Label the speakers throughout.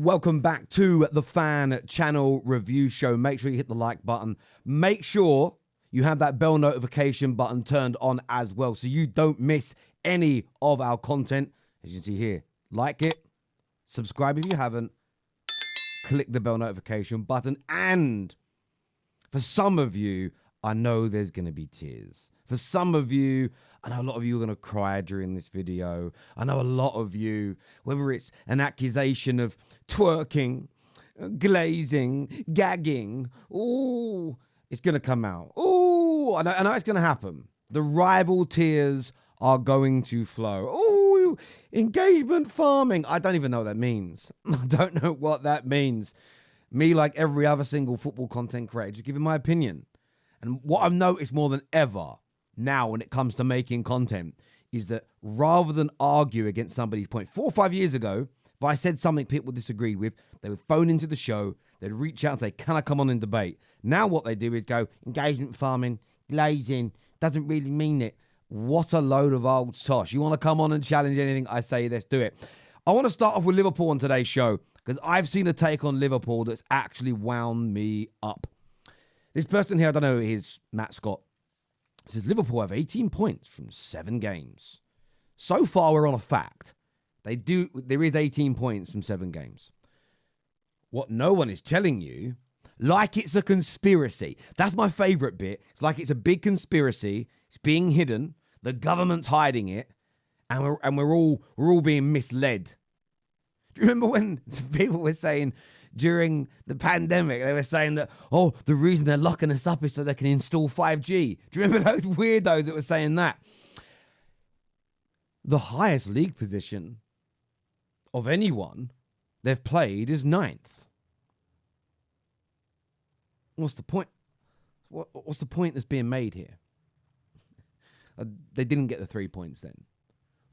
Speaker 1: Welcome back to the Fan Channel Review Show. Make sure you hit the like button. Make sure you have that bell notification button turned on as well so you don't miss any of our content. As you can see here, like it, subscribe if you haven't, click the bell notification button, and for some of you, I know there's going to be tears. For some of you, I know a lot of you are going to cry during this video. I know a lot of you, whether it's an accusation of twerking, glazing, gagging, ooh, it's going to come out. Ooh, I know it's going to happen. The rival tears are going to flow. Ooh, engagement farming. I don't even know what that means. I don't know what that means. Me, like every other single football content creator, just giving my opinion. And what I've noticed more than ever now when it comes to making content is that rather than argue against somebody's point, 4 or 5 years ago, if I said something people disagreed with, they would phone into the show, they'd reach out and say, can I come on and debate? Now what they do is go, engagement farming, glazing, doesn't really mean it. What a load of old tosh. You want to come on and challenge anything I say, let's do it. I want to start off with Liverpool on today's show because I've seen a take on Liverpool that's actually wound me up. This person here, I don't know who it is, Matt Scott, says Liverpool have 18 points from 7 games. So far, we're on a fact. There is 18 points from 7 games. What no one is telling you, like it's a conspiracy. That's my favourite bit. It's like it's a big conspiracy. It's being hidden. The government's hiding it, and we're all being misled. Do you remember when people were saying during the pandemic, they were saying that, oh, the reason they're locking us up is so they can install 5G. Do you remember those weirdos that were saying that? The highest league position of anyone they've played is 9th. What's the point? What's the point that's being made here? They didn't get the 3 points then.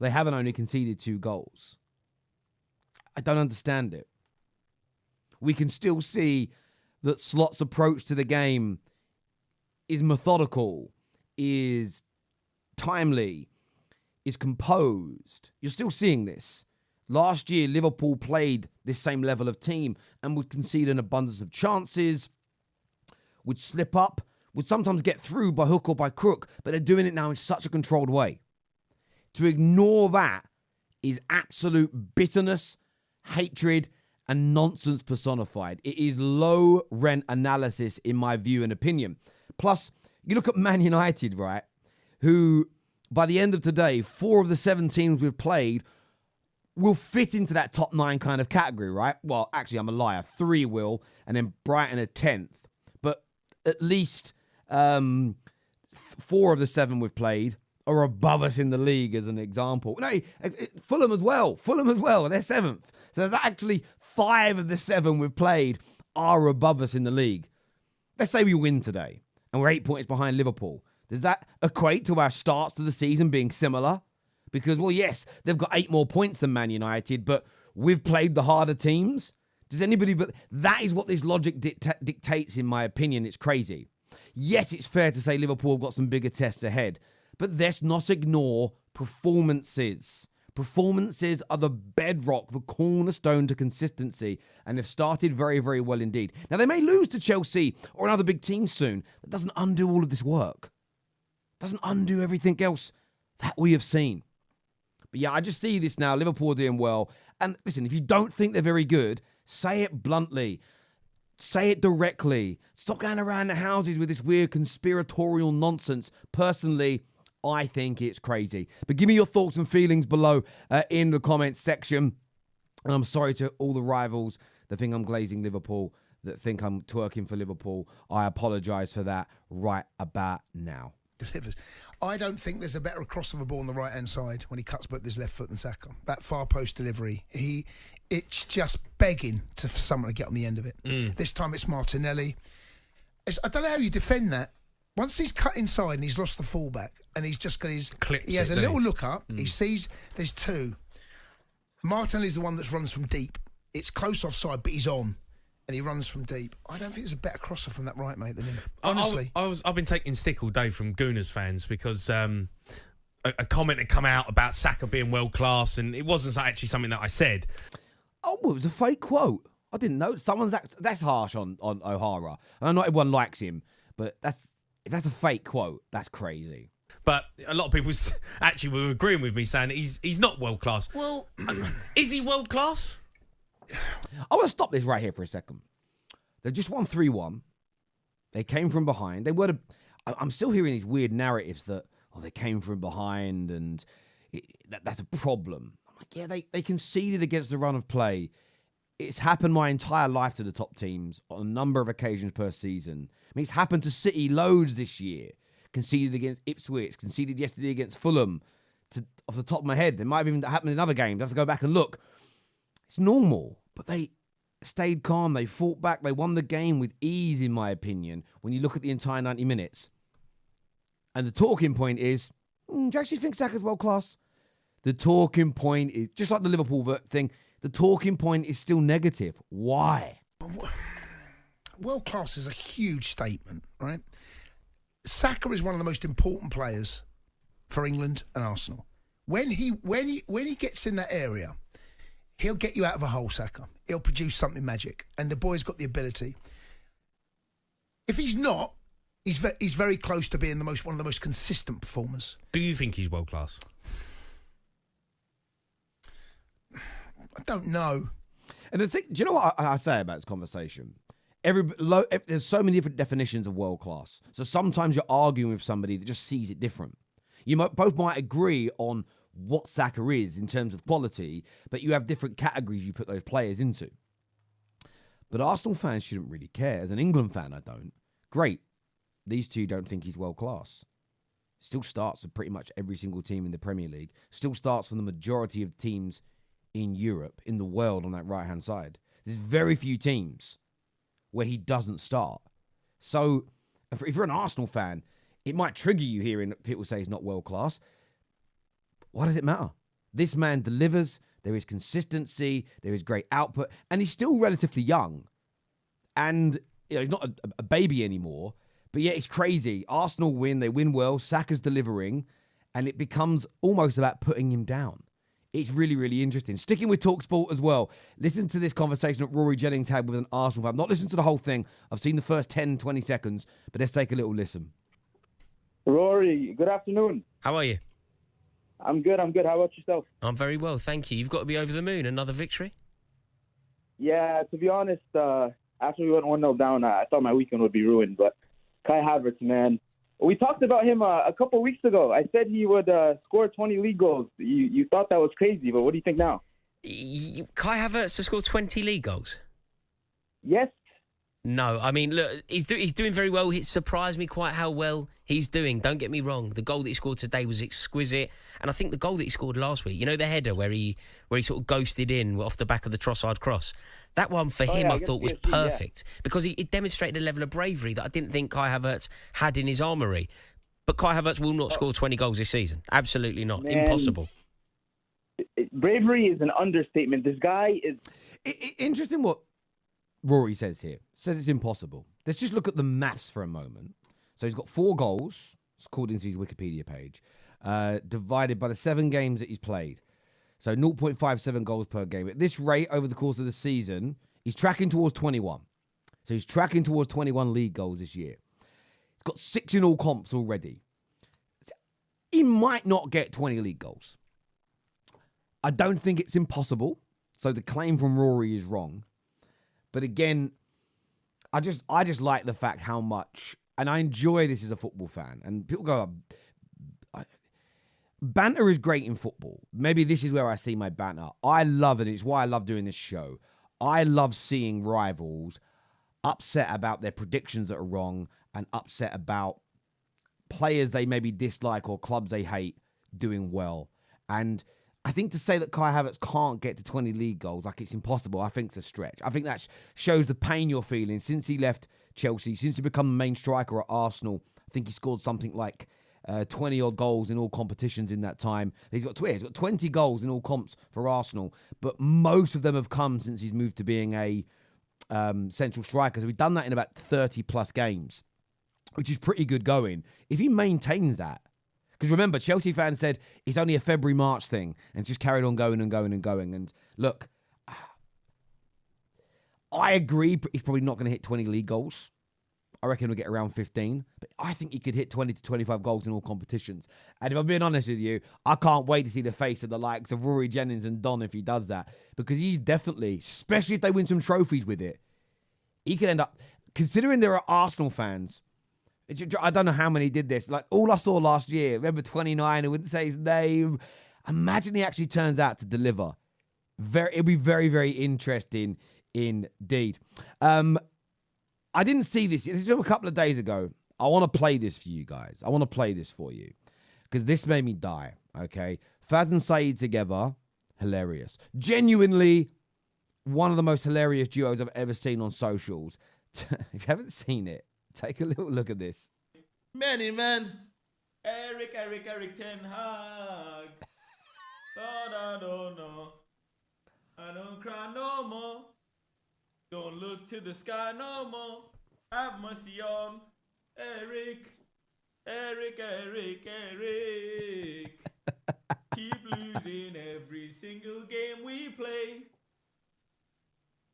Speaker 1: They haven't only conceded 2 goals. I don't understand it. We can still see that Slot's approach to the game is methodical, is timely, is composed. You're still seeing this. Last year, Liverpool played this same level of team and would concede an abundance of chances, would slip up, would sometimes get through by hook or by crook, but they're doing it now in such a controlled way. To ignore that is absolute bitterness, hatred, and nonsense personified. It is low rent analysis in my view and opinion. Plus, you look at Man United, right, who by the end of today, 4 of the 7 teams we've played will fit into that top 9 kind of category, right? Well, actually, I'm a liar. 3 will, and then Brighton a 10th. But at least 4 of the 7 we've played are above us in the league, as an example. No, Fulham as well. They're 7th. So there's actually 5 of the 7 we've played are above us in the league. Let's say we win today and we're 8 points behind Liverpool. Does that equate to our starts to the season being similar? Because, well, yes, they've got 8 more points than Man United, but we've played the harder teams. Does anybody... But that is what this logic dictates, in my opinion. It's crazy. Yes, it's fair to say Liverpool have got some bigger tests ahead, but let's not ignore performances. Performances are the bedrock, the cornerstone to consistency, and they've started very, very well indeed. Now, they may lose to Chelsea or another big team soon. That doesn't undo all of this work. Doesn't undo everything else that we have seen. But yeah, I just see this now. Liverpool are doing well. And listen, if you don't think they're very good, say it bluntly. Say it directly. Stop going around the houses with this weird conspiratorial nonsense. Personally, I think it's crazy. But give me your thoughts and feelings below in the comments section. And I'm sorry to all the rivals that think I'm glazing Liverpool, that think I'm twerking for Liverpool. I apologise for that right about now.
Speaker 2: Delivers. I don't think there's a better cross of a ball on the right-hand side when he cuts with his left foot than Saka. That far post delivery, it's just begging for someone to get on the end of it. This time it's Martinelli. I don't know how you defend that. Once he's cut inside and he's lost the fullback and he's just got his... He has a little look up. He sees there's 2. Martinelli's the one that runs from deep. It's close offside, but he's on. And he runs from deep. I don't think there's a better crosser from that right, mate, than him. Honestly.
Speaker 3: I've been taking stick all day from Gooners fans because a comment had come out about Saka being world class, and it wasn't actually something that I said.
Speaker 1: Oh, it was a fake quote. I didn't know. That's harsh on O'Hara. I know not everyone likes him, but if that's a fake quote, that's crazy.
Speaker 3: But a lot of people actually were agreeing with me, saying he's not world class.
Speaker 2: Well,
Speaker 3: is he world class?
Speaker 1: I want to stop this right here for a second. They just won 3-1. They came from behind. I'm still hearing these weird narratives that they came from behind and that's a problem. I'm like, yeah, they conceded against the run of play. It's happened my entire life to the top teams on a number of occasions per season. I mean, it's happened to City loads this year. Conceded against Ipswich, conceded yesterday against Fulham. Off the top of my head, it might have even happened in other games. I have to go back and look. It's normal, but they stayed calm. They fought back. They won the game with ease, in my opinion, when you look at the entire 90 minutes. And the talking point is, do you actually think Saka's world class? The talking point is, just like the Liverpool thing, the talking point is still negative. Why?
Speaker 2: World class is a huge statement, right? Saka is one of the most important players for England and Arsenal. When he gets in that area, he'll get you out of a hole, Saka. He'll produce something magic, and the boy's got the ability. If he's not, he's very close to being one of the most consistent performers.
Speaker 3: Do you think he's world class?
Speaker 2: I don't know.
Speaker 1: And the thing, do you know what I say about this conversation? There's so many different definitions of world class. So sometimes you're arguing with somebody that just sees it different. You both might agree on what Saka is in terms of quality, but you have different categories you put those players into. But Arsenal fans shouldn't really care. As an England fan, I don't. Great. These two don't think he's world class. Still starts for pretty much every single team in the Premier League. Still starts for the majority of teams in Europe, in the world on that right-hand side. There's very few teams where he doesn't start. So if you're an Arsenal fan, it might trigger you hearing people say he's not world class. Why does it matter? This man delivers. There is consistency. There is great output. And he's still relatively young. And he's not a baby anymore. But yet it's crazy. Arsenal win. They win well. Saka's delivering. And it becomes almost about putting him down. It's really, really interesting. Sticking with TalkSport as well. Listen to this conversation that Rory Jennings had with an Arsenal fan. I've not listened to the whole thing. I've seen the first 10, 20 seconds. But let's take a little listen.
Speaker 4: Rory, good afternoon.
Speaker 3: How are you?
Speaker 4: I'm good. How about yourself?
Speaker 3: I'm very well, thank you. You've got to be over the moon. Another victory?
Speaker 4: Yeah, to be honest, after we went 1-0 down, I thought my weekend would be ruined. But Kai Havertz, man, we talked about him a couple of weeks ago. I said he would score 20 league goals. You thought that was crazy, but what do you think now?
Speaker 3: Kai Havertz to score 20 league goals?
Speaker 4: Yes.
Speaker 3: No, I mean, look, he's doing very well. It surprised me quite how well he's doing. Don't get me wrong. The goal that he scored today was exquisite. And I think the goal that he scored last week, the header where he sort of ghosted in off the back of the Trossard cross, that one for him I thought was perfect because it demonstrated a level of bravery that I didn't think Kai Havertz had in his armoury. But Kai Havertz will not score 20 goals this season. Absolutely not. Man, impossible.
Speaker 4: Bravery is an understatement. This guy is...
Speaker 1: Interesting what Rory says here. Says it's impossible. Let's just look at the maths for a moment. So he's got 4 goals, according to his Wikipedia page, divided by the 7 games that he's played. So 0.57 goals per game. At this rate, over the course of the season, he's tracking towards 21. So he's tracking towards 21 league goals this year. He's got 6 in all comps already. He might not get 20 league goals. I don't think it's impossible. So the claim from Rory is wrong. But again, I just like the fact how much, and I enjoy this as a football fan. And people go, banter is great in football. Maybe this is where I see my banter. I love it. It's why I love doing this show. I love seeing rivals upset about their predictions that are wrong and upset about players they maybe dislike or clubs they hate doing well. And I think to say that Kai Havertz can't get to 20 league goals, like it's impossible, I think it's a stretch. I think that shows the pain you're feeling since he left Chelsea, since he become the main striker at Arsenal. I think he scored something like 20-odd goals in all competitions in that time. He's got 20 goals in all comps for Arsenal, but most of them have come since he's moved to being a central striker. So we've done that in about 30-plus games, which is pretty good going. If he maintains that, because remember, Chelsea fans said it's only a February-March thing and just carried on going and going and going. And look, I agree. He's probably not going to hit 20 league goals. I reckon he'll get around 15. But I think he could hit 20 to 25 goals in all competitions. And if I'm being honest with you, I can't wait to see the face of the likes of Rory Jennings and Don if he does that. Because he's definitely, especially if they win some trophies with it, he could end up, considering there are Arsenal fans, I don't know how many did this. Like, all I saw last year, remember 29, I wouldn't say his name. Imagine he actually turns out to deliver. It'll be very, very interesting indeed. I didn't see this. This was a couple of days ago. I want to play this for you guys. I want to play this for you because this made me die, okay? Faz and Saeed together, hilarious. Genuinely one of the most hilarious duos I've ever seen on socials. If you haven't seen it, take a little look at this.
Speaker 5: Many men. Eric Ten Hag. Thought I don't know. I don't cry no more. Don't look to the sky no more. Have mercy on Eric. Keep losing every single game we play.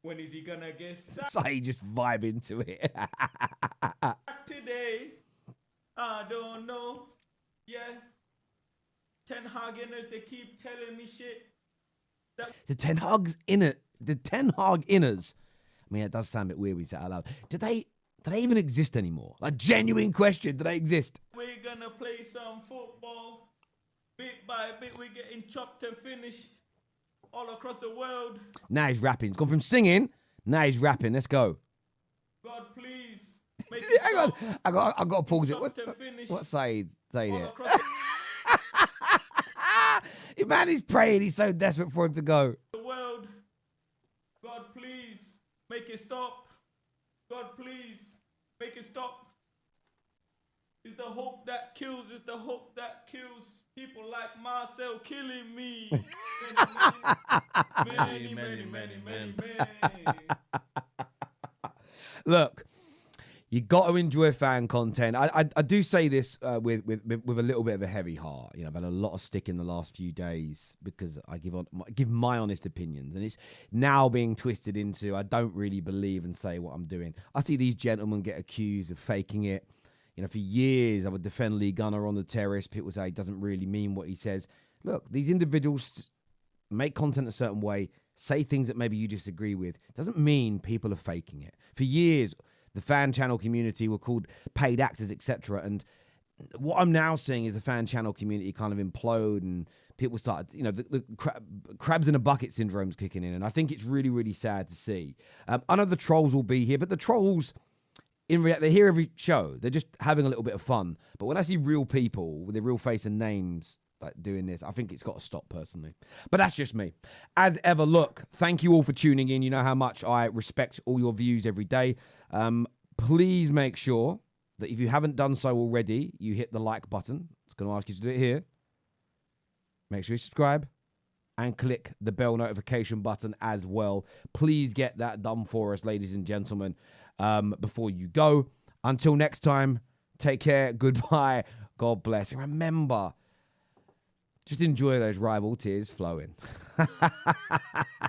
Speaker 5: When is he gonna get sacked?
Speaker 1: Saeed just vibing to it.
Speaker 5: Today, I don't know. Yeah. Ten Haggeners, they keep telling me shit.
Speaker 1: The Ten Hag's inner, the Ten Hag inners. I mean, it does sound a bit weird when you say it out loud. Do they even exist anymore? A genuine question. Do they exist?
Speaker 5: We're gonna play some football. Bit by bit, we're getting chopped and finished all across the world.
Speaker 1: Now he's rapping. He's gone from singing. Now he's rapping. Let's go.
Speaker 5: God, please. Make it
Speaker 1: Hang on. I got to pause it. What's Saeed here? Man, he's praying. He's so desperate for him to go.
Speaker 5: The world. God, please. Make it stop. God, please. Make it stop. It's the hope that kills. It's the hope that kills. People like Marcel killing me. Many.
Speaker 1: Look, you got to enjoy fan content. I do say this with a little bit of a heavy heart. You know, I've had a lot of stick in the last few days because I give my honest opinions, and it's now being twisted into I don't really believe and say what I'm doing. I see these gentlemen get accused of faking it. You know, for years I would defend Lee Gunner on the terrace. People say he doesn't really mean what he says. Look, these individuals make content a certain way, say things that maybe you disagree with. Doesn't mean people are faking it. For years, the fan channel community were called paid actors, etc. And what I'm now seeing is the fan channel community kind of implode and people start, you know, the crabs in a bucket syndrome's kicking in. And I think it's really, really sad to see. I know the trolls will be here, but the trolls, they're here every show. They're just having a little bit of fun. But when I see real people with their real face and names like doing this, I think it's got to stop personally. But that's just me. As ever, look, thank you all for tuning in. You know how much I respect all your views every day. Please make sure that if you haven't done so already, you hit the like button. It's going to ask you to do it here. Make sure you subscribe and click the bell notification button as well. Please get that done for us, ladies and gentlemen, before you go. Until next time, take care. Goodbye. God bless. And remember, just enjoy those rival tears flowing.